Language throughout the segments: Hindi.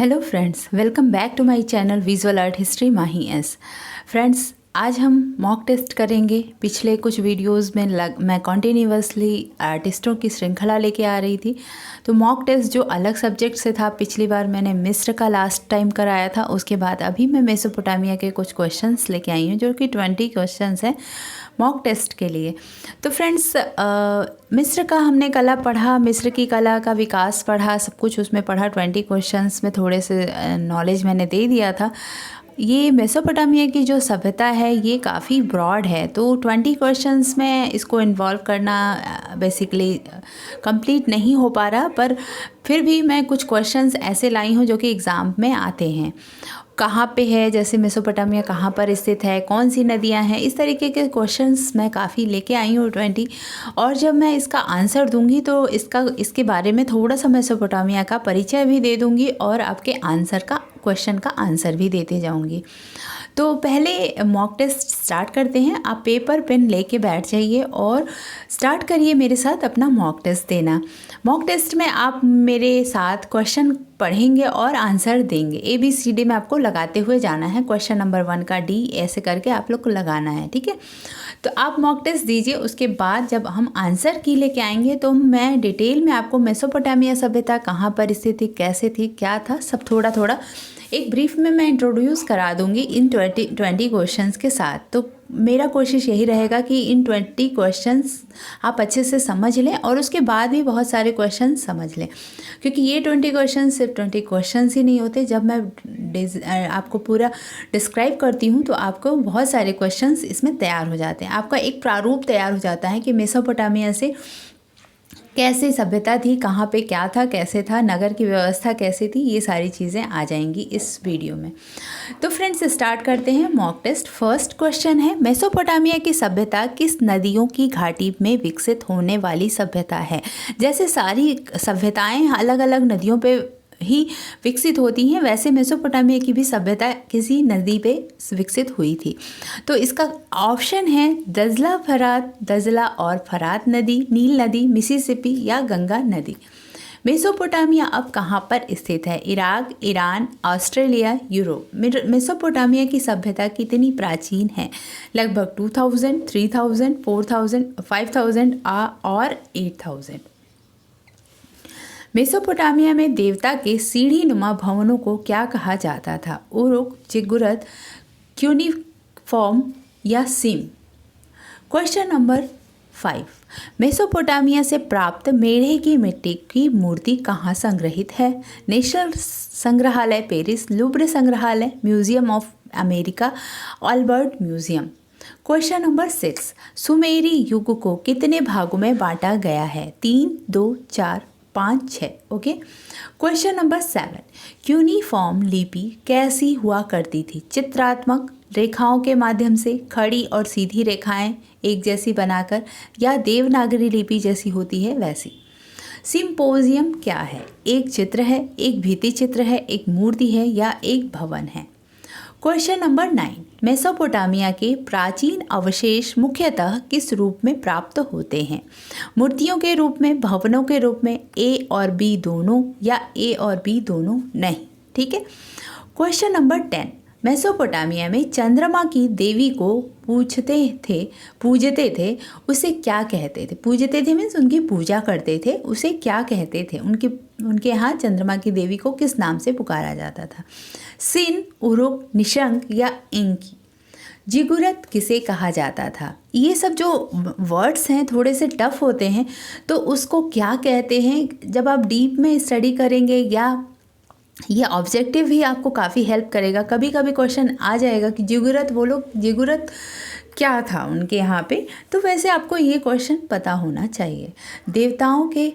Hello friends, welcome back to my channel visual art history Mahi S. Friends, आज हम मॉक टेस्ट करेंगे। पिछले कुछ वीडियोस में मैं कॉन्टीन्यूअसली आर्टिस्टों की श्रृंखला लेके आ रही थी। तो मॉक टेस्ट जो अलग सब्जेक्ट से था, पिछली बार मैंने मिस्र का लास्ट टाइम कराया था। उसके बाद अभी मैं मेसोपोटामिया के कुछ क्वेश्चंस लेके आई हूँ, जो कि 20 क्वेश्चंस हैं मॉक टेस्ट के लिए। तो फ्रेंड्स, मिस्र का हमने कला पढ़ा, मिस्र की कला का विकास पढ़ा, सब कुछ उसमें पढ़ा। 20 क्वेश्चंस में थोड़े से नॉलेज मैंने दे दिया था। ये मेसोपोटामिया की जो सभ्यता है ये काफ़ी ब्रॉड है, तो 20 क्वेश्चंस में इसको इन्वॉल्व करना बेसिकली कंप्लीट नहीं हो पा रहा। पर फिर भी मैं कुछ क्वेश्चंस ऐसे लाई हूँ जो कि एग्ज़ाम में आते हैं। कहाँ पे है, जैसे मेसोपोटामिया कहाँ पर स्थित है, कौन सी नदियाँ हैं, इस तरीके के क्वेश्चंस मैं काफ़ी लेके आई हूँ 20। और जब मैं इसका आंसर दूंगी तो इसके बारे में थोड़ा सा मेसोपोटामिया का परिचय भी दे दूंगी और आपके क्वेश्चन का आंसर भी देते जाऊंगी। तो पहले मॉक टेस्ट स्टार्ट करते हैं। आप पेपर पेन लेके बैठ जाइए और स्टार्ट करिए मेरे साथ अपना मॉक टेस्ट देना। मॉक टेस्ट में आप मेरे साथ क्वेश्चन पढ़ेंगे और आंसर देंगे। ABCD में आपको लगाते हुए जाना है। क्वेश्चन नंबर 1 का D ऐसे करके आप लोग को लगाना है, ठीक है। तो आप मॉक टेस्ट दीजिए। उसके बाद जब हम आंसर की लेके आएंगे तो मैं डिटेल में आपको मेसोपोटामिया सभ्यता कहाँ पर स्थित थी, कैसे थी, क्या था, सब थोड़ा थोड़ा एक ब्रीफ में मैं इंट्रोड्यूस करा दूंगी इन 20 क्वेश्चंस के साथ। तो मेरा कोशिश यही रहेगा कि इन 20 क्वेश्चंस आप अच्छे से समझ लें और उसके बाद भी बहुत सारे क्वेश्चन समझ लें, क्योंकि ये 20 क्वेश्चन सिर्फ 20 क्वेश्चंस ही नहीं होते। जब मैं आपको पूरा डिस्क्राइब करती हूँ तो आपको बहुत सारे क्वेश्चंस इसमें तैयार हो जाते हैं। आपका एक प्रारूप तैयार हो जाता है कि मेसोपोटामिया से कैसे सभ्यता थी, कहाँ पे क्या था, कैसे था, नगर की व्यवस्था कैसे थी, ये सारी चीज़ें आ जाएंगी इस वीडियो में। तो फ्रेंड्स, स्टार्ट करते हैं मॉक टेस्ट। फर्स्ट क्वेश्चन है, मेसोपोटामिया की सभ्यता किस नदियों की घाटी में विकसित होने वाली सभ्यता है। जैसे सारी सभ्यताएं अलग अलग नदियों पे ही विकसित होती हैं, वैसे मेसोपोटामिया की भी सभ्यता किसी नदी पे विकसित हुई थी। तो इसका ऑप्शन है दजला, फरात, दजला और फरात नदी, नील नदी, मिसिसिपी या गंगा नदी। मेसोपोटामिया अब कहाँ पर स्थित है? Iraq, Iran, Australia, Europe. Mesopotamia की सभ्यता कितनी प्राचीन है? लगभग 2000, 3000, 4000, 5000 और 8000। मेसोपोटामिया में देवता के सीढ़ी नुमा भवनों को क्या कहा जाता था? उरुक, जिगुरत, क्यूनिफॉर्म या सिम। क्वेश्चन नंबर 5, मेसोपोटामिया से प्राप्त मेढ़े की मिट्टी की मूर्ति कहाँ संग्रहित है? नेशनल संग्रहालय पेरिस, लुब्र संग्रहालय, museum of America, Albert museum. Question number 6, सुमेरी युग को कितने भागों में बांटा गया है? 3, 2, 4, 5, 6। ओके। क्वेश्चन नंबर 7, क्यूनिफॉर्म लिपि कैसी हुआ करती थी? चित्रात्मक, रेखाओं के माध्यम से, खड़ी और सीधी रेखाएं एक जैसी बनाकर, या देवनागरी लिपि जैसी होती है वैसी। सिंपोजियम क्या है? एक चित्र है, एक भित्ति चित्र है, एक मूर्ति है या एक भवन है। क्वेश्चन नंबर 9, मेसोपोटामिया के प्राचीन अवशेष मुख्यतः किस रूप में प्राप्त होते हैं? मूर्तियों के रूप में, भवनों के रूप में, A और B दोनों या A और B दोनों नहीं, ठीक है। क्वेश्चन नंबर 10, मेसोपोटामिया में चंद्रमा की देवी को पूजते थे, उसे क्या कहते थे? पूजते थे मीन्स उनकी पूजा करते थे, उसे क्या कहते थे? उनके यहाँ चंद्रमा की देवी को किस नाम से पुकारा जाता था? सिन, उरुक, निशंक या इंकी। जिगुरत किसे कहा जाता था? ये सब जो वर्ड्स हैं थोड़े से टफ होते हैं, तो उसको क्या कहते हैं जब आप डीप में स्टडी करेंगे, या ये ऑब्जेक्टिव भी आपको काफ़ी हेल्प करेगा। कभी कभी क्वेश्चन आ जाएगा कि जिगुरत क्या था उनके यहाँ पे, तो वैसे आपको ये क्वेश्चन पता होना चाहिए। देवताओं के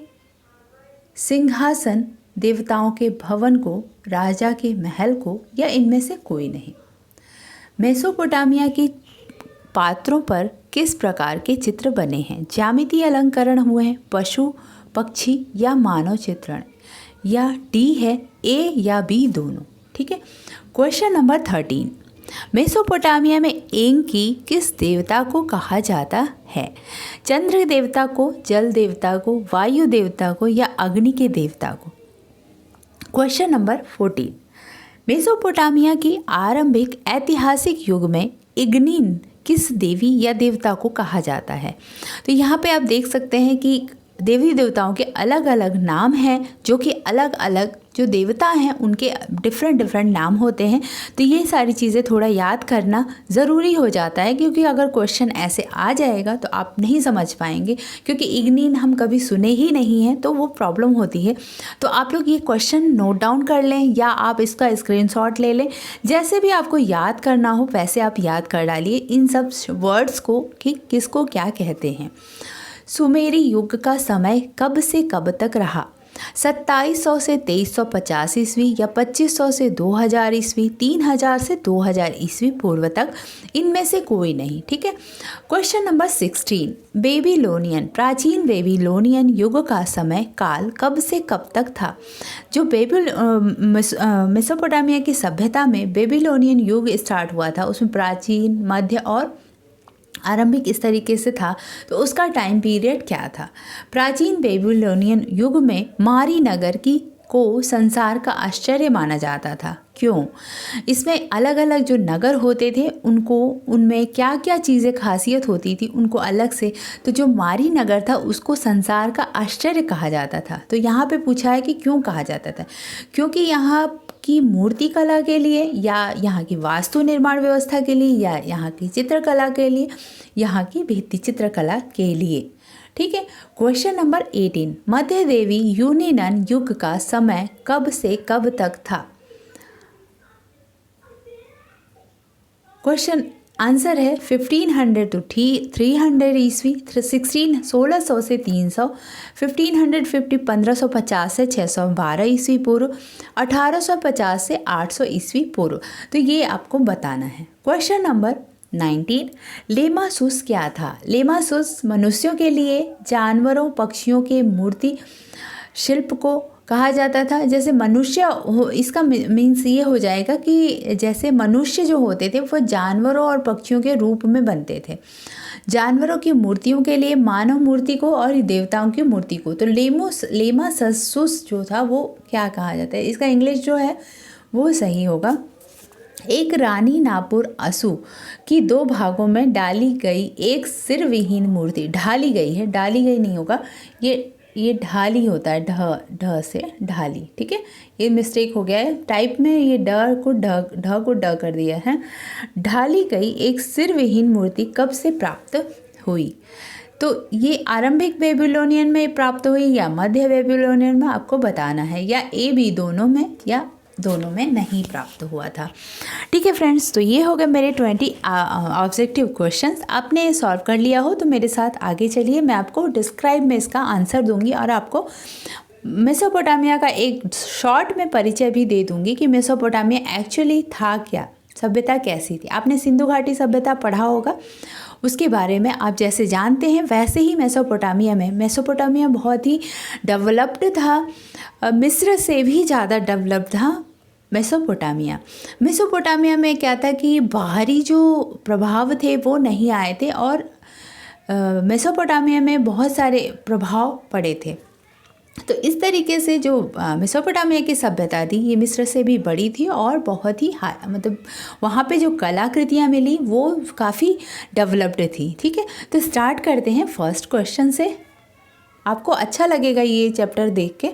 सिंहासन, देवताओं के भवन को, राजा के महल को, या इनमें से कोई नहीं। मेसोपोटामिया की पात्रों पर किस प्रकार के चित्र बने हैं? ज्यामितीय अलंकरण हुए हैं, पशु, पक्षी या मानव चित्रण, या D है A या B दोनों, ठीक है। क्वेश्चन नंबर 13, मेसोपोटामिया में एंकी किस देवता को कहा जाता है? चंद्र देवता को, जल देवता को, वायु देवता को या अग्नि के देवता को? क्वेश्चन नंबर 14, मेसोपोटामिया की आरंभिक ऐतिहासिक युग में इग्नीन किस देवी या देवता को कहा जाता है? तो यहाँ पे आप देख सकते हैं कि देवी देवताओं के अलग अलग नाम हैं, जो कि अलग अलग जो देवता हैं उनके डिफरेंट डिफरेंट नाम होते हैं। तो ये सारी चीज़ें थोड़ा याद करना ज़रूरी हो जाता है, क्योंकि अगर क्वेश्चन ऐसे आ जाएगा तो आप नहीं समझ पाएंगे, क्योंकि इग्नीन हम कभी सुने ही नहीं हैं, तो वो प्रॉब्लम होती है। तो आप लोग ये क्वेश्चन नोट डाउन कर लें या आप इसका स्क्रीनशॉट ले लें, जैसे भी आपको याद करना हो वैसे आप याद कर डालिए इन सब वर्ड्स को कि किसको क्या कहते हैं। सुमेरी युग का समय कब से कब तक रहा? 2700 से 2350 ईस्वी या 2500 से 2000 ईस्वी, 3000 से 2000 ईस्वी पूर्व तक, इनमें से कोई नहीं। ठीक है। क्वेश्चन नंबर 16, बेबीलोनियन प्राचीन बेबीलोनियन युग का समय काल कब से कब तक था? जो मेसोपोटामिया की सभ्यता में बेबीलोनियन युग स्टार्ट हुआ था, उसमें प्राचीन, मध्य और आरंभिक इस तरीके से था। तो उसका टाइम पीरियड क्या था? प्राचीन बेबीलोनियन युग में मारी नगर को संसार का आश्चर्य माना जाता था। क्यों? इसमें अलग अलग जो नगर होते थे उनमें क्या क्या चीज़ें खासियत होती थी उनको अलग से, तो जो मारी नगर था उसको संसार का आश्चर्य कहा जाता था। तो यहाँ पे पूछा है कि क्यों कहा जाता था? क्योंकि यहाँ की मूर्ति कला के लिए, या यहाँ की वास्तु निर्माण व्यवस्था के लिए, या यहाँ की चित्रकला के लिए, यहाँ की भित्ति चित्रकला के लिए। ठीक है। क्वेश्चन नंबर 18, मध्य देवी यूनियन युग का समय कब से कब तक था? क्वेश्चन आंसर है 1500 to 300 ईस्वी, 1600 से 300, 1550 1550 से 612 ईस्वी पूर्व, 1850 से 800 ईस्वी पूर्व। तो ये आपको बताना है। क्वेश्चन नंबर 19, लेमासूस क्या था? लेमासूस मनुष्यों के लिए जानवरों पक्षियों के मूर्ति शिल्प को कहा जाता था। जैसे मनुष्य हो, इसका मीन्स ये हो जाएगा कि जैसे मनुष्य जो होते थे वो जानवरों और पक्षियों के रूप में बनते थे। जानवरों की मूर्तियों के लिए मानव मूर्ति को और देवताओं की मूर्ति को। तो लेमासूस जो था वो क्या कहा जाता है? इसका इंग्लिश जो है वो सही होगा। एक रानी नापुर असु की 2 भागों में डाली गई एक सिर विहीन मूर्ति, ढाली गई है, डाली गई नहीं होगा, ये ढाली होता है, ढ से ढाली। ठीक है, ये मिस्टेक हो गया है टाइप में, ये ढ को ढ कर दिया है। ढाली गई एक सिर विहीन मूर्ति कब से प्राप्त हुई? तो ये आरंभिक बेबीलोनियन में प्राप्त हुई या मध्य बेबीलोनियन में, आपको बताना है, या ए बी दोनों में या दोनों में नहीं प्राप्त हुआ था। ठीक है फ्रेंड्स, तो ये हो गए मेरे 20 ऑब्जेक्टिव क्वेश्चंस। आपने सॉल्व कर लिया हो तो मेरे साथ आगे चलिए, मैं आपको डिस्क्राइब में इसका आंसर दूंगी और आपको मेसोपोटामिया का एक शॉर्ट में परिचय भी दे दूंगी कि मेसोपोटामिया एक्चुअली था क्या, सभ्यता कैसी थी। आपने सिंधु घाटी सभ्यता पढ़ा होगा, उसके बारे में आप जैसे जानते हैं वैसे ही मेसोपोटामिया बहुत ही डेवलप्ड था, मिस्र से भी ज़्यादा डेवलप्ड था मेसोपोटामिया में क्या था कि बाहरी जो प्रभाव थे वो नहीं आए थे, और मेसोपोटामिया में बहुत सारे प्रभाव पड़े थे। तो इस तरीके से जो मेसोपोटामिया की सभ्यता थी ये मिस्र से भी बड़ी थी और बहुत ही मतलब वहाँ पे जो कलाकृतियाँ मिली वो काफ़ी डेवलप्ड थी। ठीक है, तो स्टार्ट करते हैं फर्स्ट क्वेश्चन से। आपको अच्छा लगेगा ये चैप्टर देख के।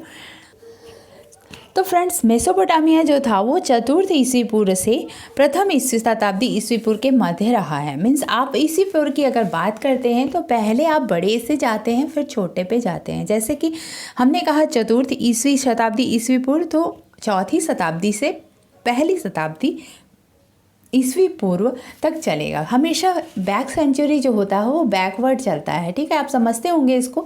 तो फ्रेंड्स, मेसोपोटामिया जो था वो 4th ईस्वी पूर्व से 1st शताब्दी ईस्वी पूर्व के मध्य रहा है। मीन्स आप ईस्वी पूर्व की अगर बात करते हैं तो पहले आप बड़े से जाते हैं फिर छोटे पे जाते हैं। जैसे कि हमने कहा 4th शताब्दी ईस्वी पूर्व, तो 4th शताब्दी से 1st शताब्दी ईस्वी पूर्व तक चलेगा। हमेशा बैक सेंचुरी जो होता है वो बैकवर्ड चलता है। ठीक है, आप समझते होंगे इसको,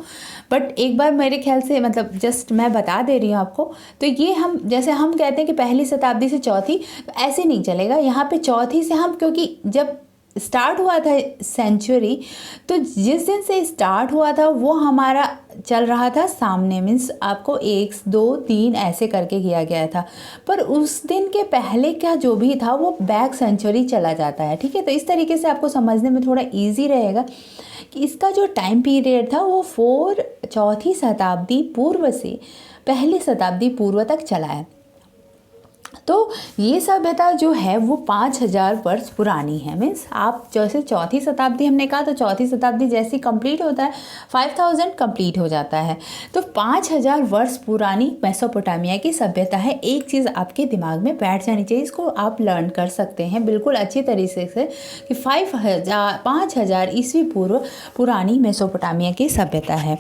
बट एक बार मेरे ख्याल से मतलब जस्ट मैं बता दे रही हूँ आपको। तो ये हम जैसे हम कहते हैं कि 1ली शताब्दी से 4थी, तो ऐसे नहीं चलेगा। यहाँ पे 4थी से हम, क्योंकि जब स्टार्ट हुआ था सेंचुरी, तो जिस दिन से स्टार्ट हुआ था वो हमारा चल रहा था सामने, मीन्स आपको 1 2 3 ऐसे करके किया गया था, पर उस दिन के पहले का जो भी था वो बैक सेंचुरी चला जाता है। ठीक है, तो इस तरीके से आपको समझने में थोड़ा इजी रहेगा कि इसका जो टाइम पीरियड था वो 4th शताब्दी पूर्व से 1ली शताब्दी पूर्व तक चला है। तो ये सभ्यता जो है वो 5000 वर्ष पुरानी है। मीन्स आप जैसे चौथी शताब्दी हमने कहा, तो चौथी शताब्दी जैसी कंप्लीट होता है 5000 कंप्लीट हो जाता है। तो 5000 वर्ष पुरानी मेसोपोटामिया की सभ्यता है। एक चीज़ आपके दिमाग में बैठ जानी चाहिए, इसको आप लर्न कर सकते हैं बिल्कुल अच्छी तरीके से कि 5000 ईस्वी पूर्व पुरानी मेसोपोटामिया की सभ्यता है।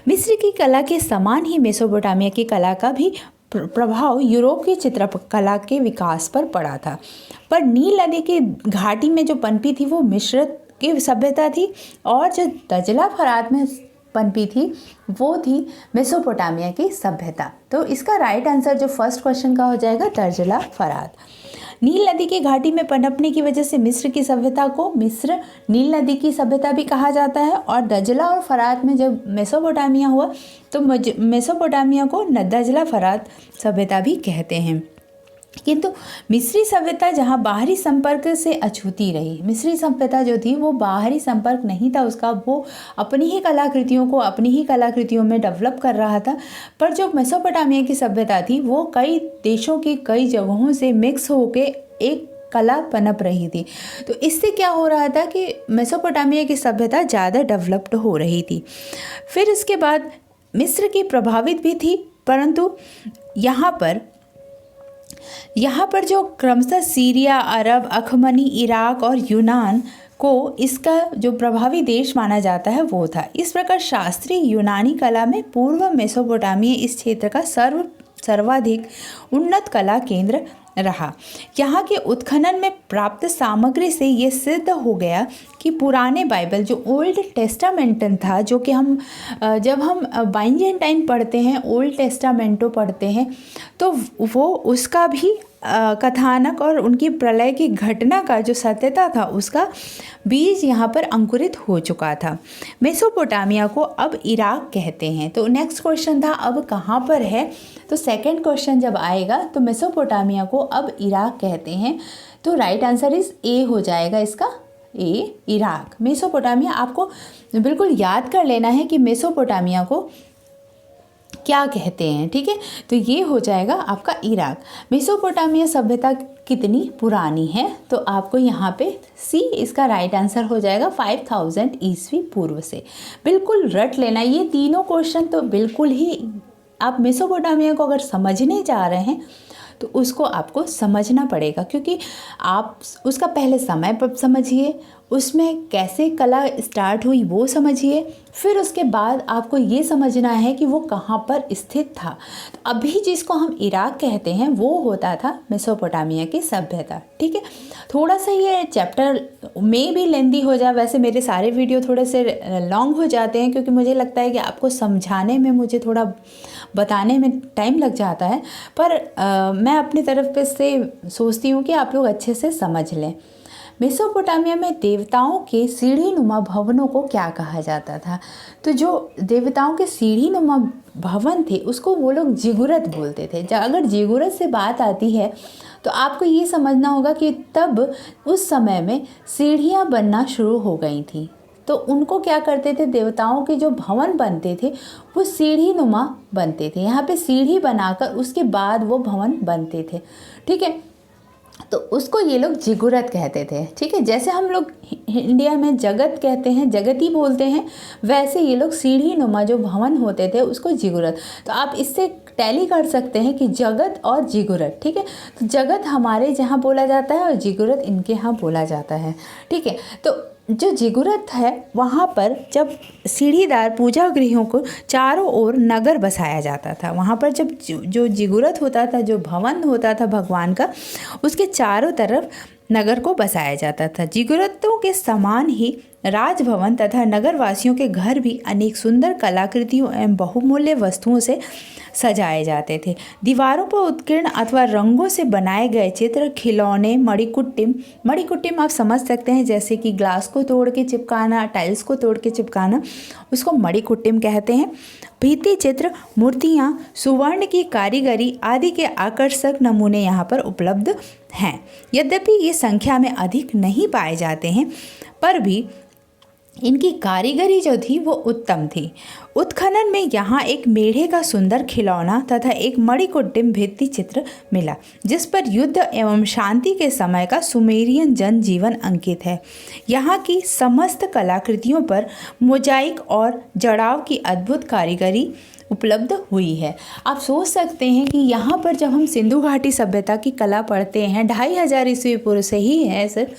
मिस्र की कला के समान ही मेसोपोटामिया की कला का भी प्रभाव यूरोप की चित्रकला के विकास पर पड़ा था। पर नील नदी की घाटी में जो पनपी थी वो मिस्र की सभ्यता थी, और जो दजला फरात में पनपी थी वो थी मेसोपोटामिया की सभ्यता। तो इसका राइट आंसर जो फर्स्ट क्वेश्चन का हो जाएगा दजला फरात। नील नदी की घाटी में पनपने की वजह से मिस्र की सभ्यता को मिस्र नील नदी की सभ्यता भी कहा जाता है, और दजला और फरात में जब मेसोपोटामिया हुआ तो मेसोपोटामिया को दजला फरात सभ्यता भी कहते हैं। किंतु मिस्री सभ्यता जहाँ बाहरी संपर्क से अछूती रही, मिस्री सभ्यता जो थी वो बाहरी संपर्क नहीं था उसका, वो अपनी ही कलाकृतियों में डेवलप कर रहा था। पर जो मेसोपोटामिया की सभ्यता थी वो कई देशों की कई जगहों से मिक्स होके एक कला पनप रही थी। तो इससे क्या हो रहा था कि मेसोपोटामिया की सभ्यता ज़्यादा डेवलप्ड हो रही थी। फिर इसके बाद मिस्र की प्रभावित भी थी, परंतु यहाँ पर जो क्रमशः सीरिया, अरब, अखमनी, इराक और यूनान को इसका जो प्रभावी देश माना जाता है वो था। इस प्रकार शास्त्रीय यूनानी कला में पूर्व मेसोपोटामिया इस क्षेत्र का सर्वाधिक उन्नत कला केंद्र रहा। यहाँ के उत्खनन में प्राप्त सामग्री से ये सिद्ध हो गया कि पुराने बाइबल जो ओल्ड टेस्टामेंट था, जो कि जब हम बाइजेंटाइन पढ़ते हैं, ओल्ड टेस्टामेंटो पढ़ते हैं, तो वो उसका भी कथानक और उनकी प्रलय की घटना का जो सत्यता था उसका बीज यहाँ पर अंकुरित हो चुका था। मेसोपोटामिया को अब इराक कहते हैं। तो नेक्स्ट क्वेश्चन था अब कहाँ पर है, तो सेकंड क्वेश्चन जब आएगा तो मेसोपोटामिया को अब इराक कहते हैं। तो राइट आंसर इज ए हो जाएगा इसका, ए इराक। मेसोपोटामिया आपको बिल्कुल याद कर लेना है कि मेसोपोटामिया को क्या कहते हैं, ठीक है। तो ये हो जाएगा आपका इराक। मेसोपोटामिया सभ्यता कितनी पुरानी है, तो आपको यहाँ पे सी इसका राइट आंसर हो जाएगा 5000 ईस्वी पूर्व से। बिल्कुल रट लेना ये तीनों क्वेश्चन, तो बिल्कुल ही आप मेसोपोटामिया को अगर समझने जा रहे हैं तो उसको आपको समझना पड़ेगा, क्योंकि आप उसका पहले समय पर समझिए, उसमें कैसे कला स्टार्ट हुई वो समझिए, फिर उसके बाद आपको ये समझना है कि वो कहाँ पर स्थित था। तो अभी जिसको हम इराक कहते हैं वो होता था मेसोपोटामिया की सभ्यता, ठीक है। थोड़ा सा ये चैप्टर में भी लेंदी हो जाए, वैसे मेरे सारे वीडियो थोड़े से लॉन्ग हो जाते हैं क्योंकि मुझे लगता है कि आपको समझाने में, मुझे थोड़ा बताने में टाइम लग जाता है, पर मैं अपनी तरफ से सोचती हूँ कि आप लोग अच्छे से समझ लें। मेसोपोटामिया में देवताओं के सीढ़ीनुमा भवनों को क्या कहा जाता था, तो जो देवताओं के सीढ़ीनुमा भवन थे उसको वो लोग जिगुरत बोलते थे। अगर जिगुरत से बात आती है तो आपको ये समझना होगा कि तब उस समय में सीढ़ियाँ बनना शुरू हो गई थी, तो उनको क्या करते थे, देवताओं के जो भवन बनते थे वो सीढ़ीनुमा बनते थे। यहाँ पे सीढ़ी बनाकर उसके बाद वो भवन बनते थे, ठीक है। तो उसको ये लोग जिगुरत कहते थे, ठीक है। जैसे हम लोग इंडिया में जगत कहते हैं, जगती बोलते हैं, वैसे ये लोग सीढ़ीनुमा जो भवन होते थे उसको जिगुरत। तो आप इससे टैली कर सकते हैं कि जगत और जिगुरत, ठीक है। तो जगत हमारे जहाँ बोला जाता है और जिगुरत इनके यहाँ बोला जाता है, ठीक है। तो जो जिगुरत है वहाँ पर जब सीढ़ीदार पूजा गृहों को चारों ओर नगर बसाया जाता था, वहाँ पर जब जो जिगुरत होता था, जो भवन होता था भगवान का, उसके चारों तरफ नगर को बसाया जाता था। जिगुरतों के समान ही राजभवन तथा नगरवासियों के घर भी अनेक सुंदर कलाकृतियों एवं बहुमूल्य वस्तुओं से सजाए जाते थे। दीवारों पर उत्कीर्ण अथवा रंगों से बनाए गए चित्र, खिलौने, मणिकुट्टिम आप समझ सकते हैं, जैसे कि ग्लास को तोड़ के चिपकाना, टाइल्स को तोड़ के चिपकाना, उसको मणिकुट्टिम कहते हैं। भित्ति चित्र, मूर्तियाँ, सुवर्ण की कारीगरी आदि के आकर्षक नमूने यहाँ पर उपलब्ध हैं। यद्यपि ये संख्या में अधिक नहीं पाए जाते हैं, पर भी इनकी कारीगरी जो थी वो उत्तम थी। उत्खनन में यहाँ एक मेढ़े का सुंदर खिलौना तथा एक मणिकुट्टिम भित्ति चित्र मिला, जिस पर युद्ध एवं शांति के समय का सुमेरियन जनजीवन अंकित है। यहाँ की समस्त कलाकृतियों पर मोजाइक और जड़ाव की अद्भुत कारीगरी उपलब्ध हुई है। आप सोच सकते हैं कि यहाँ पर जब हम सिंधु घाटी सभ्यता की कला पढ़ते हैं 2500 ईस्वी पूर्व से ही है सिर्फ,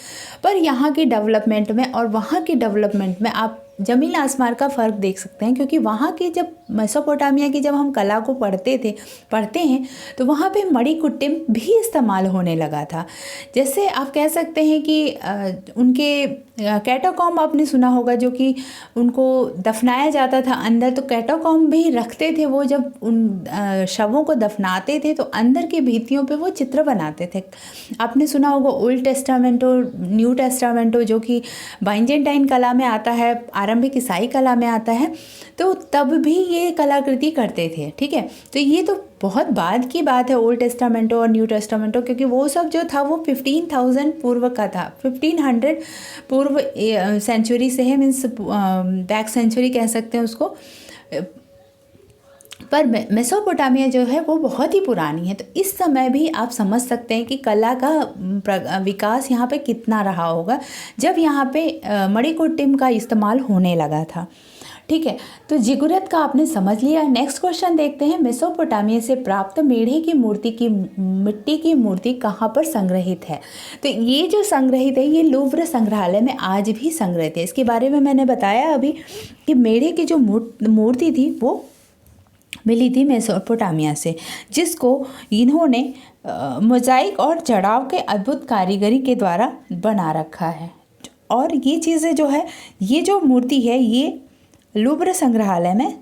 पर यहाँ की डेवलपमेंट में और वहाँ की डेवलपमेंट में आप ज़मीन आसमान का फ़र्क देख सकते हैं। क्योंकि वहाँ की जब मेसोपोटामिया की जब हम कला को पढ़ते हैं तो वहाँ पे मणिकुट्टिम भी इस्तेमाल होने लगा था। जैसे आप कह सकते हैं कि उनके कैटाकॉम्ब आपने सुना होगा, जो कि उनको दफनाया जाता था अंदर, तो कैटाकॉम्ब भी रखते थे वो। जब उन शवों को दफनाते थे तो अंदर की भित्तियों पे वो चित्र बनाते थे। आपने सुना होगा ओल्ड टेस्टामेंटो, न्यू टेस्टामेंटो, जो कि बाइजेंटाइन कला में आता है, आरंभिक ईसाई कला में आता है, तो तब भी ये कलाकृति करते थे। ठीक है, तो ये तो बहुत बाद की बात है ओल्ड टेस्टामेंटो और न्यू टेस्टामेंटो, क्योंकि वो सब जो था वो 15,000 पूर्व का था, 1500 पूर्व सेंचुरी से है, मीन्स बैक सेंचुरी कह सकते हैं उसको। पर मेसोपोटामिया जो है वो बहुत ही पुरानी है। तो इस समय भी आप समझ सकते हैं कि कला का विकास यहाँ पे कितना रहा होगा जब यहाँ पे मणिकुट्टिम का इस्तेमाल होने लगा था। ठीक है, तो जिगुरत का आपने समझ लिया। नेक्स्ट क्वेश्चन देखते हैं, मेसोपोटामिया से प्राप्त मेढ़े की मूर्ति की मिट्टी की मूर्ति कहाँ पर संग्रहित है? तो ये जो संग्रहित है ये लूव्र संग्रहालय में आज भी संग्रहित है। इसके बारे में मैंने बताया अभी कि मेढ़े की जो मूर्ति थी वो मिली थी मेसोपोटामिया से, जिसको इन्होंने मोजाइक और जड़ाव के अद्भुत कारीगरी के द्वारा बना रखा है। और ये चीज़ें जो है, ये जो मूर्ति है ये लूव्र संग्रहालय में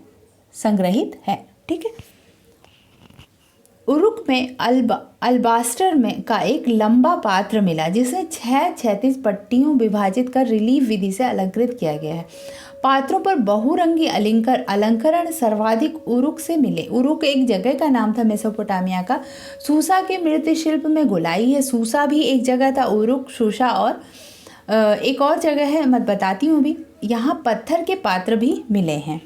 संग्रहित है। ठीक है, उरुक में अल्बास्टर में का एक लंबा पात्र मिला, जिसे 6 क्षैतिज पट्टियों विभाजित कर रिलीफ विधि से अलंकृत किया गया है। पात्रों पर बहुरंगी अलंकरण सर्वाधिक उरुक से मिले। उरुक एक जगह का नाम था मेसोपोटामिया का। सूसा के मृत्तिशिल्प में गोलाई है। सूसा भी एक जगह था, उरुक, शूशा और एक और जगह है, मैं बताती हूँ भी। यहाँ पत्थर के पात्र भी मिले हैं।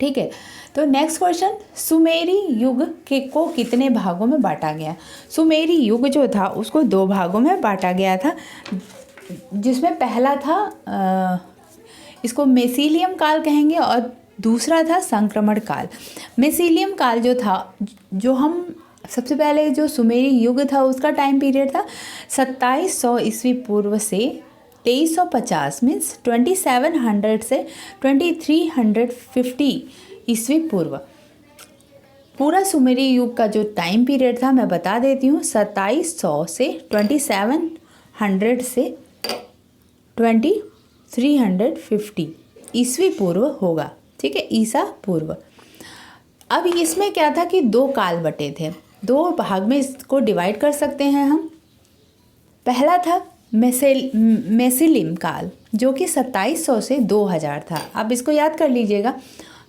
ठीक है, तो नेक्स्ट क्वेश्चन, सुमेरी युग को कितने भागों में बांटा गया? सुमेरी युग जो था उसको 2 भागों में बांटा गया था, जिसमें पहला था इसको मेसिलियम काल कहेंगे और दूसरा था संक्रमण काल। मेसिलियम काल जो था, जो हम सबसे पहले जो सुमेरी युग था उसका टाइम पीरियड था 2700 ईस्वी पूर्व से 2350, मीन्स 2700 से 2350 ईस्वी पूर्व। पूरा सुमेरी युग का जो टाइम पीरियड था मैं बता देती हूँ, 2700 से 2700 से 2350 ईस्वी पूर्व होगा। ठीक है, ईसा पूर्व। अब इसमें क्या था कि 2 काल बटे थे, 2 भाग में इसको डिवाइड कर सकते हैं हम। पहला था मेसिलिम काल, जो कि 2700 से 2000 था। अब इसको याद कर लीजिएगा।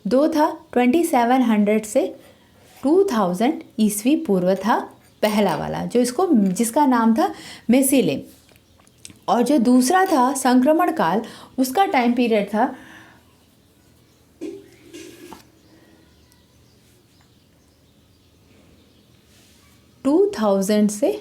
2 था 2700 से 2000 ईस्वी पूर्व था पहला वाला, जिसका नाम था मेसिलिम। और जो दूसरा था संक्रमण काल, उसका टाइम पीरियड था 2000 से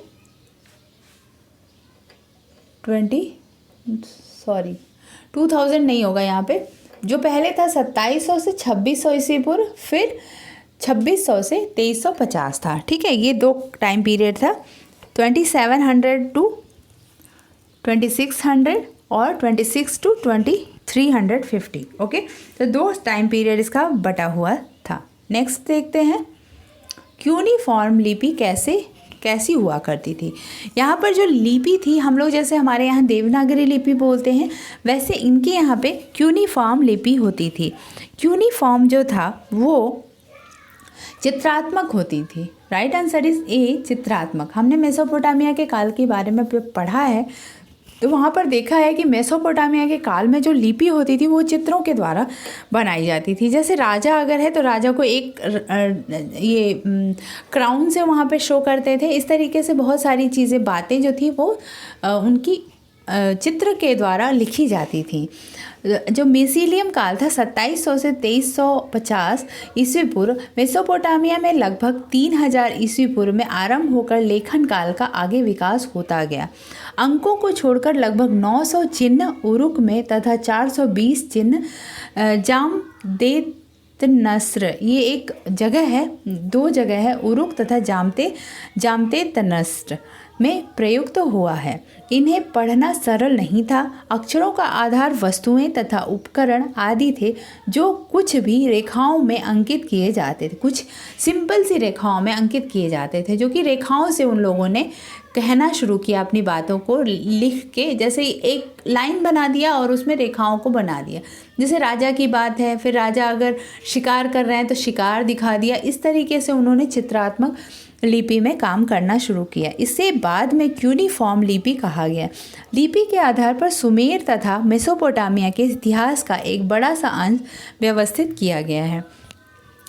2000 नहीं होगा यहाँ पे। जो पहले था 2700 से 2600 ईस्वी पूर्व, फिर 2600 से 2350 था। ठीक है, ये 2 टाइम पीरियड था, 2700 टू 2600 और 26 टू 2350। ओके, तो 2 टाइम पीरियड इसका बटा हुआ था। नेक्स्ट देखते हैं, क्यूनिफॉर्म लिपि कैसी हुआ करती थी? यहाँ पर जो लिपि थी, हम लोग जैसे हमारे यहाँ देवनागरी लिपि बोलते हैं, वैसे इनके यहाँ पे क्यूनिफॉर्म लिपि होती थी। क्यूनिफॉर्म जो था वो चित्रात्मक होती थी। राइट आंसर इज ए, चित्रात्मक। हमने मेसोपोटामिया के काल के बारे में पढ़ा है, तो वहाँ पर देखा है कि मेसोपोटामिया के काल में जो लिपि होती थी वो चित्रों के द्वारा बनाई जाती थी। जैसे राजा अगर है तो राजा को एक ये क्राउन से वहाँ पे शो करते थे। इस तरीके से बहुत सारी चीज़ें, बातें जो थी वो उनकी चित्र के द्वारा लिखी जाती थी। जो मिसिलियम काल था 2700 से 2350 ईस्वी पूर्व, मेसोपोटामिया में लगभग 3000 ईस्वी पूर्व में आरंभ होकर लेखन काल का आगे विकास होता गया। अंकों को छोड़कर लगभग 900 चिन्ह उरुक में तथा 420 चिन्ह जामदेत नस्र, ये एक जगह है, दो जगह है, उरुक तथा जामते तनस्र में प्रयुक्त हुआ है। इन्हें पढ़ना सरल नहीं था। अक्षरों का आधार वस्तुएं तथा उपकरण आदि थे जो कुछ भी रेखाओं में अंकित किए जाते थे, कुछ सिंपल सी रेखाओं में अंकित किए जाते थे, जो कि रेखाओं से उन लोगों ने कहना शुरू किया अपनी बातों को लिख के, जैसे एक लाइन बना दिया और उसमें रेखाओं को बना दिया। जैसे राजा की बात है, फिर राजा अगर शिकार कर रहे हैं तो शिकार दिखा दिया। इस तरीके से उन्होंने चित्रात्मक लिपि में काम करना शुरू किया। इसे बाद में क्यूनिफॉर्म लिपि कहा गया। लिपि के आधार पर सुमेर तथा मेसोपोटामिया के इतिहास का एक बड़ा सा अंश व्यवस्थित किया गया है,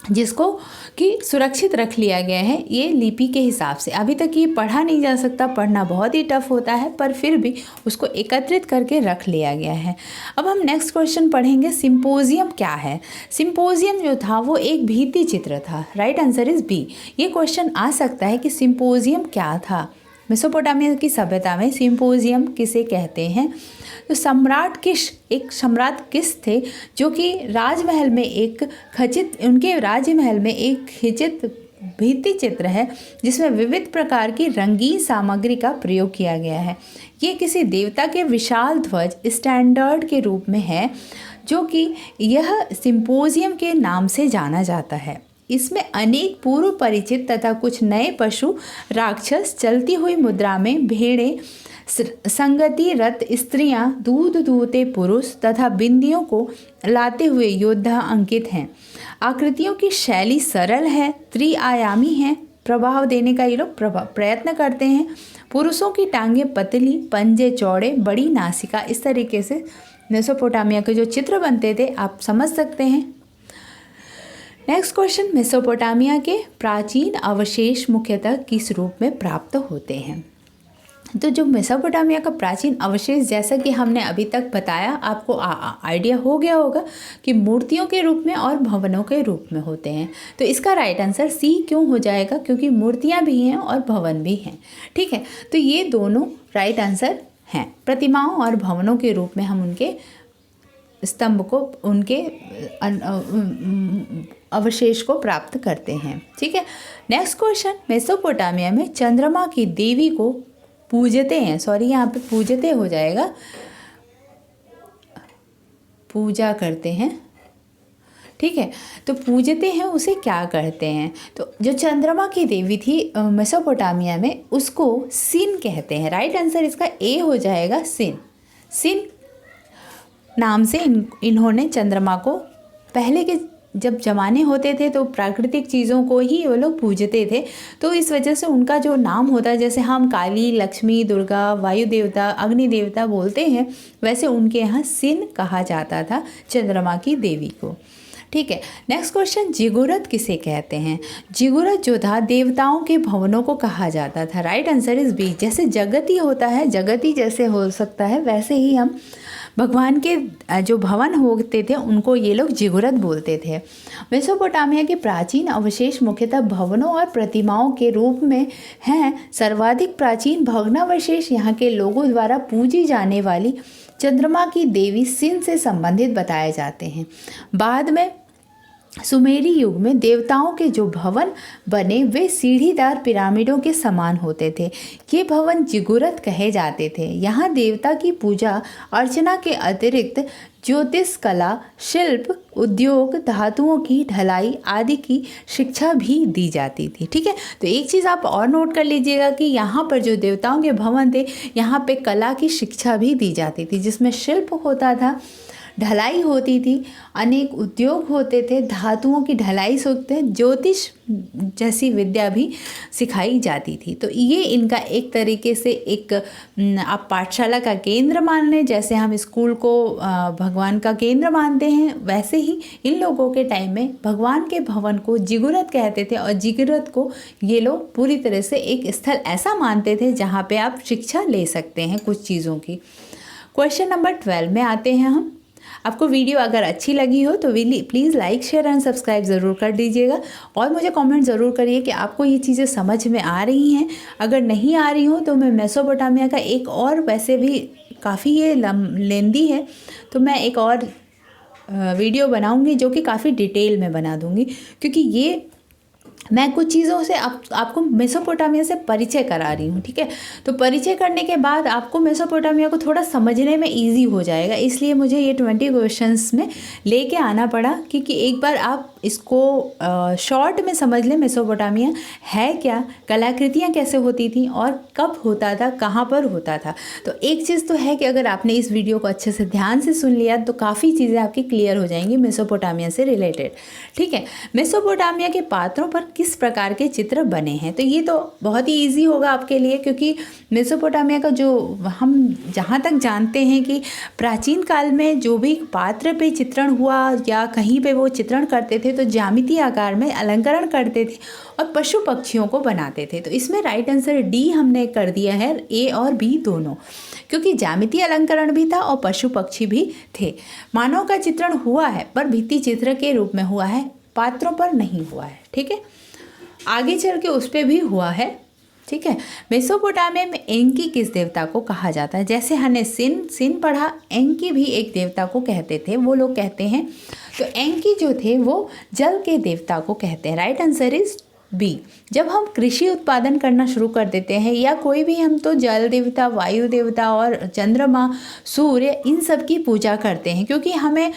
जिसको कि सुरक्षित रख लिया गया है ये लिपि के हिसाब से। अभी तक ये पढ़ा नहीं जा सकता, पढ़ना बहुत ही टफ होता है, पर फिर भी उसको एकत्रित करके रख लिया गया है। अब हम नेक्स्ट क्वेश्चन पढ़ेंगे, सिंपोजियम क्या है। सिंपोजियम जो था वो एक भित्ति चित्र था। Right answer is B. ये क्वेश्चन आ सकता है कि सिंपोजियम क्या था। मेसोपोटामिया की सभ्यता में सिंपोजियम किसे कहते हैं? तो एक सम्राट किस थे जो कि राजमहल में उनके राजमहल में एक खचित भित्ति चित्र है जिसमें विविध प्रकार की रंगीन सामग्री का प्रयोग किया गया है। ये किसी देवता के विशाल ध्वज स्टैंडर्ड के रूप में है, जो कि यह सिंपोजियम के नाम से जाना जाता है। इसमें अनेक पूर्व परिचित तथा कुछ नए पशु, राक्षस, चलती हुई मुद्रा में भेड़ें, संगति रत स्त्रियां, दूध दूहते पुरुष तथा बिंदियों को लाते हुए योद्धा अंकित हैं। आकृतियों की शैली सरल है, त्रिआयामी है, प्रभाव देने का ये लोग प्रयत्न करते हैं। पुरुषों की टांगें पतली, पंजे चौड़े, बड़ी नासिका, इस तरीके से मेसोपोटामिया के जो चित्र बनते थे आप समझ सकते हैं। नेक्स्ट क्वेश्चन, मेसोपोटामिया के प्राचीन अवशेष मुख्यतः किस रूप में प्राप्त होते हैं? तो जो मेसोपोटामिया का प्राचीन अवशेष, जैसा कि हमने अभी तक बताया, आपको आइडिया हो गया होगा कि मूर्तियों के रूप में और भवनों के रूप में होते हैं। तो इसका राइट आंसर सी क्यों हो जाएगा? क्योंकि मूर्तियां भी हैं और भवन भी हैं। ठीक है, तो ये दोनों राइट आंसर हैं। प्रतिमाओं और भवनों के रूप में हम उनके स्तंभ को, उनके अवशेष को प्राप्त करते हैं। ठीक है, नेक्स्ट क्वेश्चन, मेसोपोटामिया में चंद्रमा की देवी को पूजते हैं, सॉरी यहाँ पे पूजते हो जाएगा, पूजा करते हैं। ठीक है, तो पूजते हैं उसे क्या करते हैं? तो जो चंद्रमा की देवी थी मेसोपोटामिया में, उसको सिन कहते हैं। राइट आंसर इसका ए हो जाएगा, सिन। सिन नाम से इन्होंने चंद्रमा को, पहले के जब जमाने होते थे तो प्राकृतिक चीज़ों को ही वो लोग पूजते थे, तो इस वजह से उनका जो नाम होता है, जैसे हम काली, लक्ष्मी, दुर्गा, वायु देवता, अग्नि देवता बोलते हैं, वैसे उनके यहाँ सिन कहा जाता था चंद्रमा की देवी को। ठीक है, नेक्स्ट क्वेश्चन, जिगुरत किसे कहते हैं? जिगुरत जो था देवताओं के भवनों को कहा जाता था। Right answer is B. जैसे जगती होता है, जगती जैसे हो सकता है, वैसे ही हम भगवान के जो भवन होते थे उनको ये लोग जिगुरत बोलते थे। मेसोपोटामिया के प्राचीन अवशेष मुख्यतः भवनों और प्रतिमाओं के रूप में हैं। सर्वाधिक प्राचीन भग्नावशेष यहाँ के लोगों द्वारा पूजी जाने वाली चंद्रमा की देवी सिन से संबंधित बताए जाते हैं। बाद में सुमेरी युग में देवताओं के जो भवन बने वे सीढ़ीदार पिरामिडों के समान होते थे। ये भवन जिगुरत कहे जाते थे। यहाँ देवता की पूजा अर्चना के अतिरिक्त ज्योतिष कला, शिल्प, उद्योग, धातुओं की ढलाई आदि की शिक्षा भी दी जाती थी। ठीक है, तो एक चीज़ आप और नोट कर लीजिएगा कि यहाँ पर जो देवताओं के भवन थे, यहाँ पे कला की शिक्षा भी दी जाती थी, जिसमें शिल्प होता था, ढलाई होती थी, अनेक उद्योग होते थे, धातुओं की ढलाई होते, ज्योतिष जैसी विद्या भी सिखाई जाती थी। तो ये इनका एक तरीके से एक आप पाठशाला का केंद्र मान लें, जैसे हम स्कूल को भगवान का केंद्र मानते हैं, वैसे ही इन लोगों के टाइम में भगवान के भवन को जिगुरत कहते थे। और जिगुरत को ये लोग पूरी तरह से एक स्थल ऐसा मानते थे जहाँ पे आप शिक्षा ले सकते हैं कुछ चीज़ों की। क्वेश्चन नंबर 12 में आते हैं हम। आपको वीडियो अगर अच्छी लगी हो तो please like share and subscribe ज़रूर कर दीजिएगा और मुझे कमेंट ज़रूर करिए कि आपको ये चीज़ें समझ में आ रही हैं। अगर नहीं आ रही हो तो मैं मेसोपोटामिया का एक और, वैसे भी काफ़ी ये लेंदी है, तो मैं एक और वीडियो बनाऊंगी जो कि काफ़ी डिटेल में बना दूंगी, क्योंकि ये मैं कुछ चीज़ों से आपको मेसोपोटामिया से परिचय करा रही हूँ। ठीक है, तो परिचय करने के बाद आपको मेसोपोटामिया को थोड़ा समझने में इजी हो जाएगा, इसलिए मुझे ये 20 क्वेश्चंस में लेके आना पड़ा, क्योंकि एक बार आप इसको शॉर्ट में समझ लें मेसोपोटामिया है क्या, कलाकृतियाँ कैसे होती थी और कब होता था, कहाँ पर होता था। तो एक चीज़ तो है कि अगर आपने इस वीडियो को अच्छे से ध्यान से सुन लिया तो काफ़ी चीज़ें आपकी क्लियर हो जाएंगी मेसोपोटामिया से रिलेटेड। ठीक है, मेसोपोटामिया के पात्रों पर किस प्रकार के चित्र बने हैं, तो ये तो बहुत ही ईजी होगा आपके लिए, क्योंकि मेसोपोटामिया का जो हम जहाँ तक जानते हैं कि प्राचीन काल में जो भी पात्र पे चित्रण हुआ या कहीं पे वो चित्रण करते थे तो ज्यामितीय आकार में अलंकरण करते थे और पशु पक्षियों को बनाते थे। तो इसमें राइट आंसर डी हमने कर दिया है, ए और बी दोनों, क्योंकि ज्यामितीय अलंकरण भी था और पशु पक्षी भी थे। मानव का चित्रण हुआ है पर भित्ति चित्र के रूप में हुआ है, पात्रों पर नहीं हुआ है। ठीक है, आगे चल के उस पर भी हुआ है। ठीक है, मेसोपोटामिया में एंकी किस देवता को कहा जाता है, जैसे हमने सिन पढ़ा, एंकी भी एक देवता को कहते थे, वो लोग कहते हैं। तो एंकी जो थे वो जल के देवता को कहते हैं। Right answer is B. जब हम कृषि उत्पादन करना शुरू कर देते हैं या कोई भी, हम तो जल देवता, वायु देवता और चंद्रमा, सूर्य, इन सब की पूजा करते हैं, क्योंकि हमें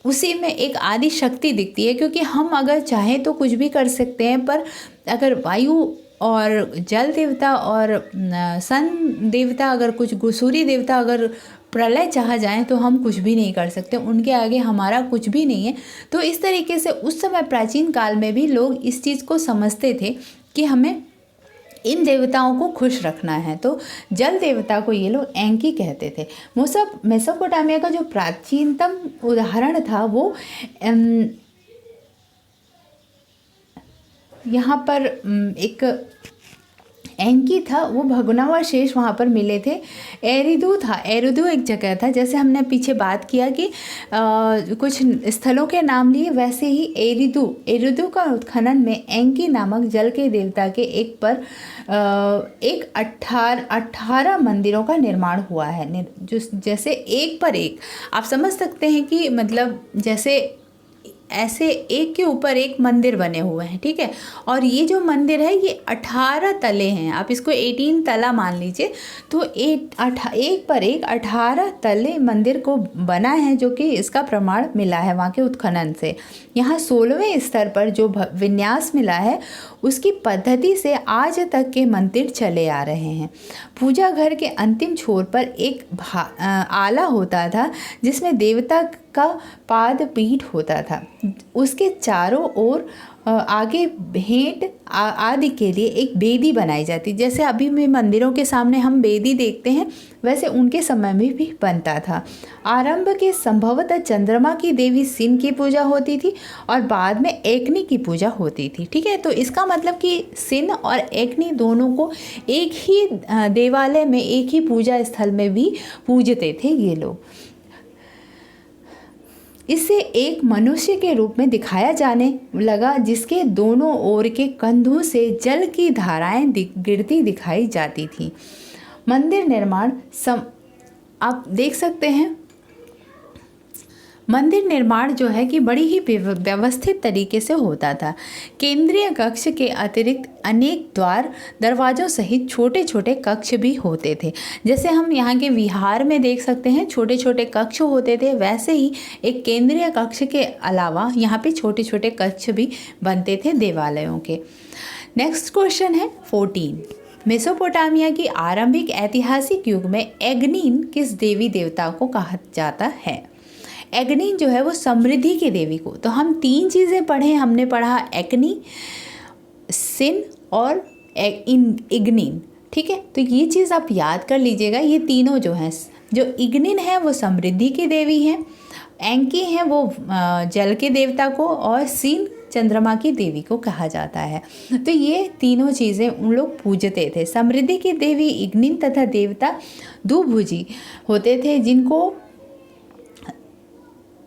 उसी में एक आदि शक्ति दिखती है। क्योंकि हम अगर चाहें तो कुछ भी कर सकते हैं, पर अगर वायु और जल देवता और सन देवता, अगर कुछ सूर्य देवता अगर प्रलय चाह जाएं तो हम कुछ भी नहीं कर सकते, उनके आगे हमारा कुछ भी नहीं है। तो इस तरीके से उस समय प्राचीन काल में भी लोग इस चीज़ को समझते थे कि हमें इन देवताओं को खुश रखना है, तो जल देवता को ये लोग एंकी कहते थे। मेसोपोटामिया का जो प्राचीनतम उदाहरण था वो यहाँ पर एक एंकी था, वो भग्नावशेष वहाँ पर मिले थे। एरिदू था, एरिदू एक जगह था, जैसे हमने पीछे बात किया कि कुछ स्थलों के नाम लिए, वैसे ही एरिदू का उत्खनन में एंकी नामक जल के देवता के एक 18 मंदिरों का निर्माण हुआ है, जो जैसे एक पर एक आप समझ सकते हैं कि मतलब जैसे ऐसे एक के ऊपर एक मंदिर बने हुए हैं। ठीक है, और ये जो मंदिर है ये 18 तले हैं, आप इसको 18 तला मान लीजिए। तो एक पर एक 18 तले मंदिर को बना है, जो कि इसका प्रमाण मिला है वहाँ के उत्खनन से। यहाँ 16वें स्तर पर जो विन्यास मिला है उसकी पद्धति से आज तक के मंदिर चले आ रहे हैं। पूजा घर के अंतिम छोर पर एक आला होता था जिसमें देवता का पाद पीठ होता था, उसके चारों ओर आगे भेंट आदि के लिए एक बेदी बनाई जाती। जैसे अभी में मंदिरों के सामने हम बेदी देखते हैं, वैसे उनके समय में भी बनता था। आरंभ के संभवतः चंद्रमा की देवी सिन की पूजा होती थी और बाद में एकनी की पूजा होती थी। ठीक है, तो इसका मतलब कि सिन और एकनी दोनों को एक ही देवालय में, एक ही पूजा स्थल में भी पूजते थे ये लोग। इसे एक मनुष्य के रूप में दिखाया जाने लगा, जिसके दोनों ओर के कंधों से जल की धाराएं गिरती दिखाई जाती थी। मंदिर निर्माण आप देख सकते हैं, मंदिर निर्माण जो है कि बड़ी ही व्यवस्थित तरीके से होता था। केंद्रीय कक्ष के अतिरिक्त अनेक द्वार दरवाज़ों सहित छोटे छोटे कक्ष भी होते थे। जैसे हम यहाँ के विहार में देख सकते हैं छोटे छोटे कक्ष होते थे, वैसे ही एक केंद्रीय कक्ष के अलावा यहाँ पे छोटे छोटे कक्ष भी बनते थे देवालयों के। नेक्स्ट क्वेश्चन है 14। मेसोपोटामिया की आरंभिक ऐतिहासिक युग में एग्नीन किस देवी देवता को कहा जाता है? एग्नीन जो है वो समृद्धि की देवी को, तो हम 3 चीज़ें पढ़े, हमने पढ़ा एग्नी, सिन और इग्नीन। ठीक है, तो ये चीज़ आप याद कर लीजिएगा। ये तीनों जो हैं, जो इग्नीन है वो समृद्धि की देवी हैं, एंकी हैं वो जल के देवता को, और सिन चंद्रमा की देवी को कहा जाता है। तो ये तीनों चीज़ें उन लोग पूजते थे। समृद्धि की देवी इग्निन तथा देवता दुभुजी होते थे, जिनको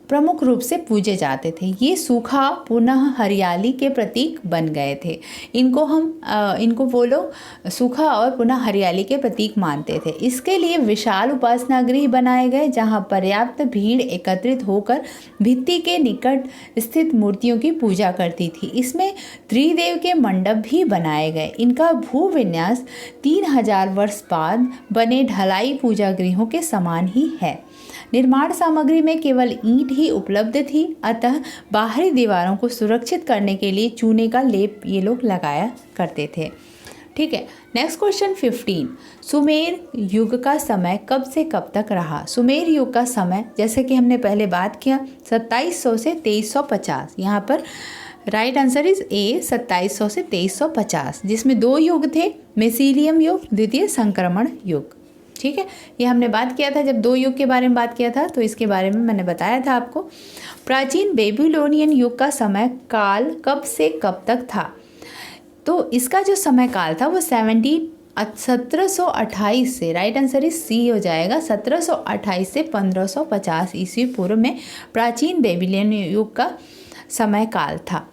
प्रमुख रूप से पूजे जाते थे। ये सूखा पुनः हरियाली के प्रतीक बन गए थे। इनको वो लोग सूखा और पुनः हरियाली के प्रतीक मानते थे। इसके लिए विशाल उपासना गृह बनाए गए, जहां पर्याप्त भीड़ एकत्रित होकर भित्ति के निकट स्थित मूर्तियों की पूजा करती थी। इसमें त्रिदेव के मंडप भी बनाए गए। इनका भूविन्यास 3000 वर्ष बाद बने ढलाई पूजा गृहों के समान ही है। निर्माण सामग्री में केवल ईंट ही उपलब्ध थी, अतः बाहरी दीवारों को सुरक्षित करने के लिए चूने का लेप ये लोग लगाया करते थे। ठीक है, नेक्स्ट क्वेश्चन 15। सुमेर युग का समय कब से कब तक रहा? सुमेर युग का समय, जैसे कि हमने पहले बात किया, 2700 से 2350। यहाँ पर राइट आंसर इज ए, 2700 से 2350, जिसमें 2 युग थे, मेसीलियम युग, द्वितीय संक्रमण युग। ठीक है, ये हमने बात किया था जब 2 युग के बारे में बात किया था, तो इसके बारे में मैंने बताया था आपको। प्राचीन बेबीलोनियन युग का समय काल कब से कब तक था? तो इसका जो समय काल था वो 1728 से, राइट आंसर इज सी हो जाएगा, 1728 से 1550 ईस्वी पूर्व में प्राचीन बेबीलोनियन युग का समय काल था।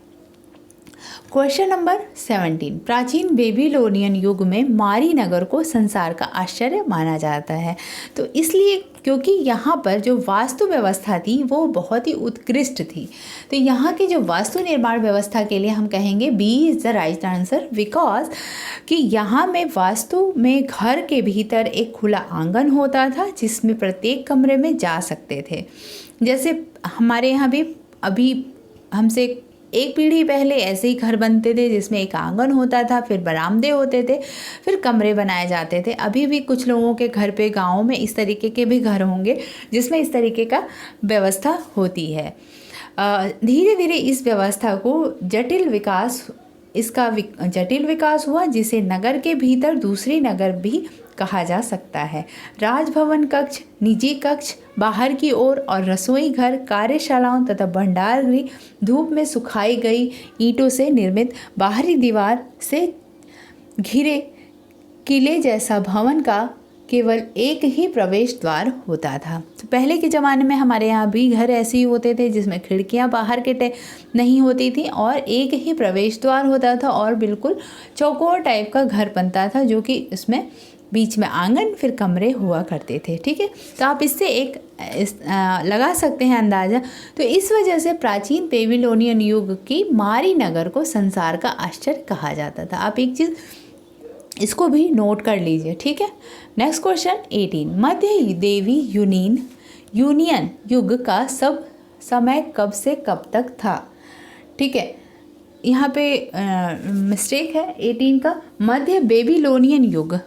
Question number 17। प्राचीन बेबीलोनियन युग में मारी नगर को संसार का आश्चर्य माना जाता है। तो इसलिए क्योंकि यहाँ पर जो वास्तु व्यवस्था थी वो बहुत ही उत्कृष्ट थी। तो यहाँ की जो वास्तु निर्माण व्यवस्था के लिए हम कहेंगे B is the right answer, because कि यहाँ में वास्तु में घर के भीतर एक खुला आंगन होता था, जिसमें प्रत्येक कमरे में जा सकते थे। जैसे हमारे यहाँ भी अभी हमसे एक पीढ़ी पहले ऐसे ही घर बनते थे, जिसमें एक आंगन होता था, फिर बरामदे होते थे, फिर कमरे बनाए जाते थे। अभी भी कुछ लोगों के घर पे गाँव में इस तरीके के भी घर होंगे, जिसमें इस तरीके का व्यवस्था होती है। धीरे धीरे इस व्यवस्था को जटिल विकास हुआ, जिसे नगर के भीतर दूसरी नगर भी कहा जा सकता है। राजभवन कक्ष, निजी कक्ष, बाहर की ओर और रसोई घर, कार्यशालाओं तथा भंडार गृह, धूप में सुखाई गई ईंटों से निर्मित बाहरी दीवार से घिरे किले जैसा भवन का केवल एक ही प्रवेश द्वार होता था। तो पहले के ज़माने में हमारे यहाँ भी घर ऐसे ही होते थे, जिसमें खिड़कियाँ बाहर के नहीं होती थी और एक ही प्रवेश द्वार होता था और बिल्कुल चौकोर टाइप का घर बनता था, जो कि इसमें बीच में आंगन, फिर कमरे हुआ करते थे। ठीक है, तो आप इससे लगा सकते हैं अंदाज़ा। तो इस वजह से प्राचीन बेबीलोनियन युग की मारी नगर को संसार का आश्चर्य कहा जाता था। आप एक चीज़ इसको भी नोट कर लीजिए। ठीक है, नेक्स्ट क्वेश्चन 18। मध्य देवी यूनियन युग का सब समय कब से कब तक था? ठीक है, यहाँ पे मिस्टेक है 18 का, मध्य बेबीलोनियन युग,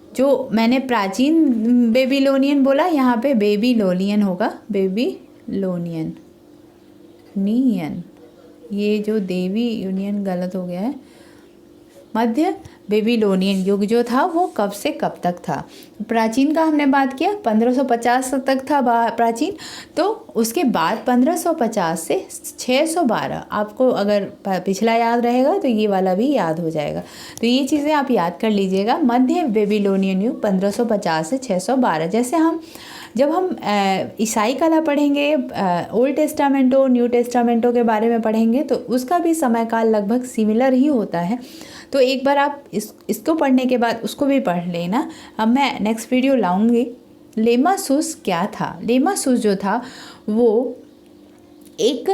जो मैंने प्राचीन बेबीलोनियन बोला, यहाँ पे बेबीलोनियन होगा, बेबीलोनियन नियन, ये जो देवी यूनियन गलत हो गया है। मध्य बेबीलोनियन युग जो था वो कब से कब तक था? प्राचीन का हमने बात किया, 1550 तक था प्राचीन। तो उसके बाद 1550 से 612, आपको अगर पिछला याद रहेगा तो ये वाला भी याद हो जाएगा। तो ये चीज़ें आप याद कर लीजिएगा। मध्य बेबीलोनियन युग 1550 से 612। जैसे जब हम ईसाई कला पढ़ेंगे, ओल्ड टेस्टामेंटो न्यू टेस्टामेंटो के बारे में पढ़ेंगे, तो उसका भी समय काल लगभग सिमिलर ही होता है। तो एक बार आप इसको पढ़ने के बाद उसको भी पढ़ लेना। अब मैं नेक्स्ट वीडियो लाऊंगी। लेमासूस क्या था? लेमासूस जो था वो एक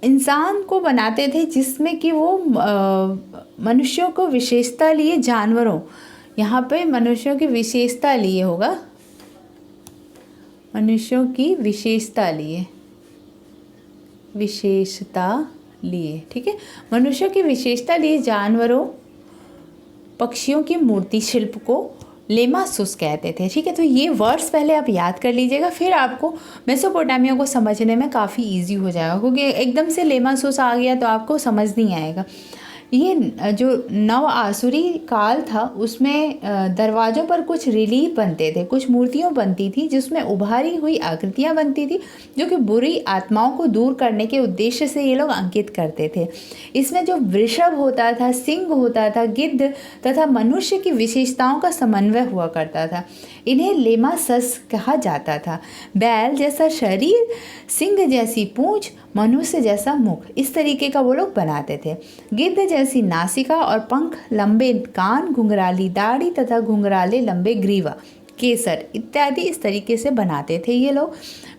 इंसान को बनाते थे, जिसमें कि वो मनुष्यों को विशेषता लिए जानवरों, यहाँ पे मनुष्यों की विशेषता लिए होगा, मनुष्यों की विशेषता लिए, ठीक है, मनुष्यों की विशेषता लिए जानवरों पक्षियों की मूर्ति शिल्प को लेमासूस कहते थे। ठीक है, तो ये वर्ड्स पहले आप याद कर लीजिएगा, फिर आपको मेसोपोटामिया को समझने में काफ़ी इजी हो जाएगा, क्योंकि एकदम से लेमासूस आ गया तो आपको समझ नहीं आएगा। ये जो नव आसुरी काल था उसमें दरवाज़ों पर कुछ रिलीफ बनते थे, कुछ मूर्तियाँ बनती थी जिसमें उभारी हुई आकृतियाँ बनती थी जो कि बुरी आत्माओं को दूर करने के उद्देश्य से ये लोग अंकित करते थे। इसमें जो वृषभ होता था, सिंह होता था, गिद्ध तथा मनुष्य की विशेषताओं का समन्वय हुआ करता था। इन्हें लेमा सस कहा जाता था। बैल जैसा शरीर, सिंह जैसी पूंछ, मनुष्य जैसा मुख, इस तरीके का वो लोग बनाते थे। गिद्ध जैसी नासिका और पंख, लंबे कान, घुंघराली दाढ़ी तथा घुंघराले लंबे ग्रीवा, केसर इत्यादि इस तरीके से बनाते थे ये लोग।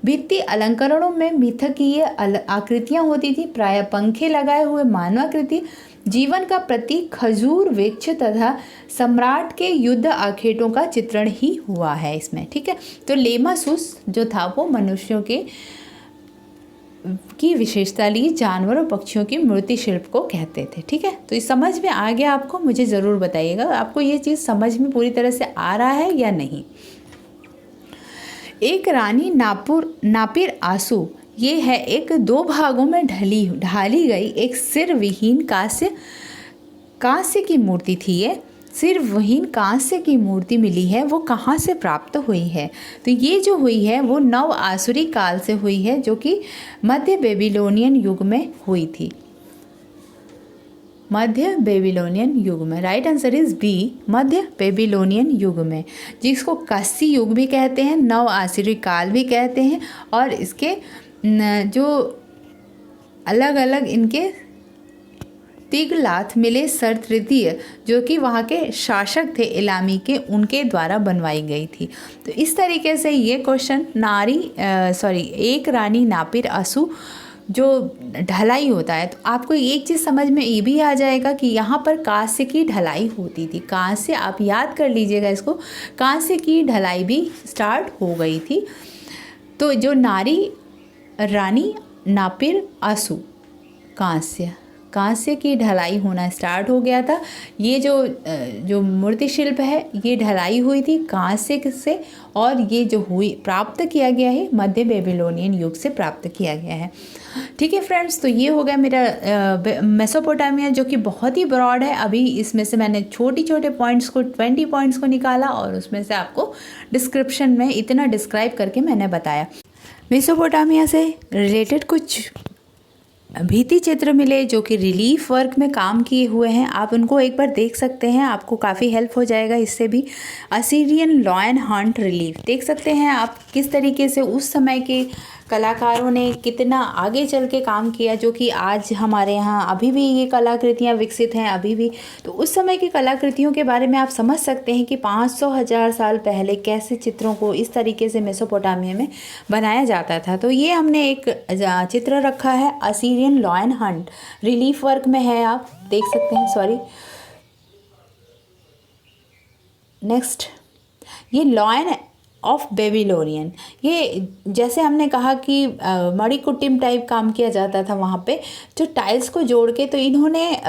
भित्ति अलंकरणों में मिथकीय आकृतियाँ होती थी, प्रायः पंखे लगाए हुए मानवाकृति, जीवन का प्रतीक खजूर वृक्ष तथा सम्राट के युद्ध आखेटों का चित्रण ही हुआ है इसमें। ठीक है, तो लेमा सुस जो था वो मनुष्यों की विशेषता ली जानवरों पक्षियों की मूर्ति शिल्प को कहते थे। ठीक है, तो ये समझ में आ गया आपको? मुझे ज़रूर बताइएगा आपको ये चीज़ समझ में पूरी तरह से आ रहा है या नहीं। एक रानी नापिर आंसू, ये है एक 2 भागों में ढाली गई एक सिर विहीन कांस्य की मूर्ति थी। ये सिर विहीन कांस्य की मूर्ति मिली है, वो कहाँ से प्राप्त हुई है? तो ये जो हुई है वो नव आसुरी काल से हुई है जो कि मध्य बेबीलोनियन युग में हुई थी। मध्य बेबीलोनियन युग में, राइट आंसर इज बी, मध्य बेबीलोनियन युग में, जिसको कस्सी युग भी कहते हैं, नव आसुरी काल भी कहते हैं। और इसके जो अलग अलग इनके तिगलाथ मिले सर तृतीय जो कि वहाँ के शासक थे इलामी के, उनके द्वारा बनवाई गई थी। तो इस तरीके से ये क्वेश्चन एक रानी नापिर आंसू जो ढलाई होता है, तो आपको एक चीज़ समझ में ये भी आ जाएगा कि यहाँ पर कांस्य की ढलाई होती थी। कांस्य, आप याद कर लीजिएगा इसको, कांस्य की ढलाई भी स्टार्ट हो गई थी। तो जो रानी नापिर आंसू कांस्य की ढलाई होना स्टार्ट हो गया था। ये जो मूर्ति शिल्प है ये ढलाई हुई थी कांस्य से, और ये जो हुई प्राप्त किया गया है मध्य बेबीलोनियन युग से प्राप्त किया गया है। ठीक है फ्रेंड्स, तो ये हो गया मेरा मेसोपोटामिया जो कि बहुत ही ब्रॉड है। अभी इसमें से मैंने छोटे पॉइंट्स को 20 पॉइंट्स को निकाला और उसमें से आपको डिस्क्रिप्शन में इतना डिस्क्राइब करके मैंने बताया। मेसोपोटामिया से रिलेटेड कुछ भित्ति चित्र मिले जो कि रिलीफ वर्क में काम किए हुए हैं, आप उनको एक बार देख सकते हैं, आपको काफ़ी हेल्प हो जाएगा इससे भी। असीरियन लॉयन हंट रिलीफ देख सकते हैं आप, किस तरीके से उस समय के कलाकारों ने कितना आगे चल के काम किया, जो कि आज हमारे यहाँ अभी भी ये कलाकृतियाँ विकसित हैं अभी भी। तो उस समय की कलाकृतियों के बारे में आप समझ सकते हैं कि 500,000 साल पहले कैसे चित्रों को इस तरीके से मेसोपोटामिया में बनाया जाता था। तो ये हमने एक चित्र रखा है, Assyrian lion Hunt relief work में है, आप देख सकते हैं। नेक्स्ट, ये लॉयन ऑफ बेबीलोनियन, ये जैसे हमने कहा कि मणिकुट्टिम टाइप काम किया जाता था वहाँ पे, जो टाइल्स को जोड़ के, तो इन्होंने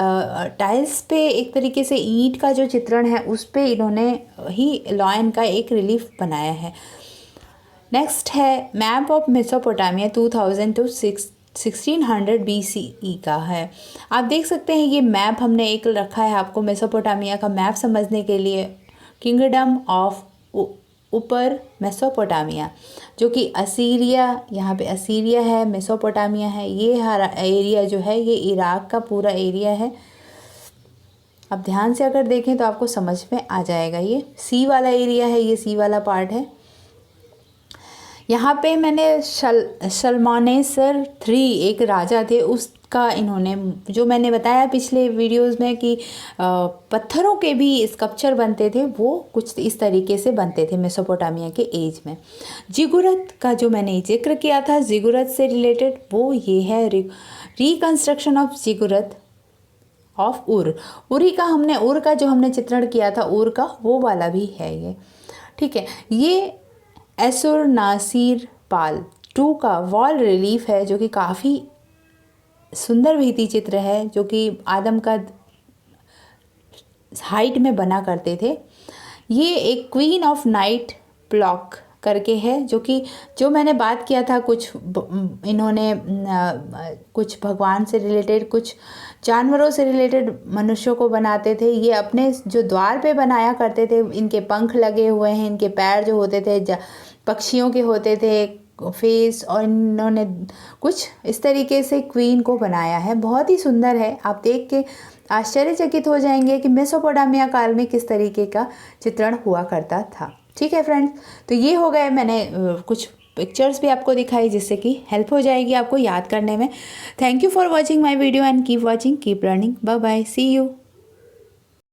टाइल्स पे एक तरीके से ईंट का जो चित्रण है उस पे इन्होंने ही लॉयन का एक रिलीफ बनाया है। नेक्स्ट है map of Mesopotamia 2000 to 1600 BCE का है। आप देख सकते हैं ये मैप हमने एक रखा है आपको मेसोपोटामिया का मैप समझने के लिए। किंगडम ऑफ ऊपर मेसोपोटामिया जो कि असीरिया, यहाँ पे असीरिया है, मेसोपोटामिया है, ये एरिया जो है ये इराक का पूरा एरिया है। अब ध्यान से अगर देखें तो आपको समझ में आ जाएगा, ये सी वाला एरिया है, ये सी वाला पार्ट है। यहाँ पे मैंने शल्मानेसर 3 एक राजा थे, उसका इन्होंने जो मैंने बताया पिछले वीडियोस में कि पत्थरों के भी स्कल्पचर बनते थे, वो कुछ इस तरीके से बनते थे मेसोपोटामिया के एज में। जिगुरत का जो मैंने जिक्र किया था, जिगुरत से रिलेटेड, वो ये है रिकंस्ट्रक्शन ऑफ जिगुरत ऑफ उरी का जो हमने चित्रण किया था उर का, वो वाला भी है ये। ठीक है, ये एसुरनासिरपाल 2 का वॉल रिलीफ है जो कि काफ़ी सुंदर भित्ति चित्र है, जो कि आदम का हाइट में बना करते थे। ये एक क्वीन ऑफ नाइट ब्लॉक करके है, जो मैंने बात किया था, कुछ इन्होंने कुछ भगवान से रिलेटेड, कुछ जानवरों से रिलेटेड मनुष्यों को बनाते थे। ये अपने जो द्वार पे बनाया करते थे, इनके पंख लगे हुए हैं, इनके पैर जो होते थे पक्षियों के होते थे फेस, और इन्होंने कुछ इस तरीके से क्वीन को बनाया है। बहुत ही सुंदर है, आप देख के आश्चर्यचकित हो जाएंगे कि मेसोपोटामिया काल में किस तरीके का चित्रण हुआ करता था। ठीक है फ्रेंड्स, तो ये हो गए, मैंने कुछ पिक्चर्स भी आपको दिखाई जिससे कि हेल्प हो जाएगी आपको याद करने में। Thank you for watching my video and keep watching, keep learning. Bye bye, see you.